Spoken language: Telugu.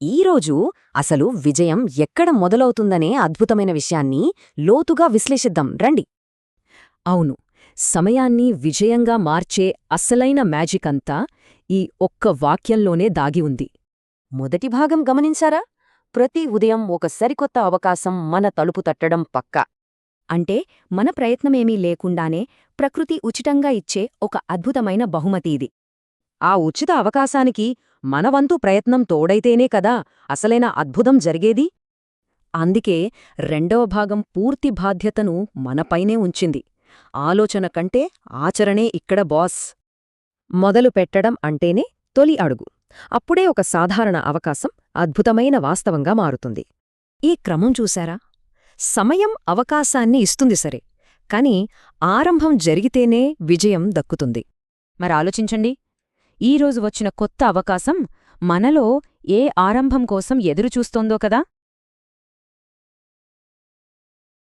ఈరోజు అసలు విజయం ఎక్కడ మొదలవుతుందనే అద్భుతమైన విషయాన్ని లోతుగా విశ్లేషిద్దాం రండి. అవును, సమయాన్ని విజయంగా మార్చే అసలైన మ్యాజిక్ అంతా ఈ ఒక్క వాక్యంలోనే దాగి ఉంది. మొదటి భాగం గమనించారా? ప్రతి ఉదయం ఒక సరికొత్త అవకాశం మన తలుపు తట్టడం పక్కా. అంటే మన ప్రయత్నమేమీ లేకుండానే ప్రకృతి ఉచితంగా ఇచ్చే ఒక అద్భుతమైన బహుమతి ఇది. ఆ ఉచిత అవకాశానికి మనవంతు ప్రయత్నం తోడైతేనే కదా అసలైన అద్భుతం జరిగేది. అందుకే రెండవ భాగం పూర్తి బాధ్యతను మనపైనే ఉంచింది. ఆలోచన కంటే ఆచరణే ఇక్కడ బాస్. మొదలు పెట్టడం అంటేనే తొలి అడుగు. అప్పుడే ఒక సాధారణ అవకాశం అద్భుతమైన వాస్తవంగా మారుతుంది. ఈ క్రమం చూశారా? సమయం అవకాశాన్ని ఇస్తుంది సరే, కాని ఆరంభం జరిగితేనే విజయం దక్కుతుంది. మరాలోచించండి, ఈరోజు వచ్చిన కొత్త అవకాశం మనలో ఏ ఆరంభం కోసం ఎదురుచూస్తోందో కదా.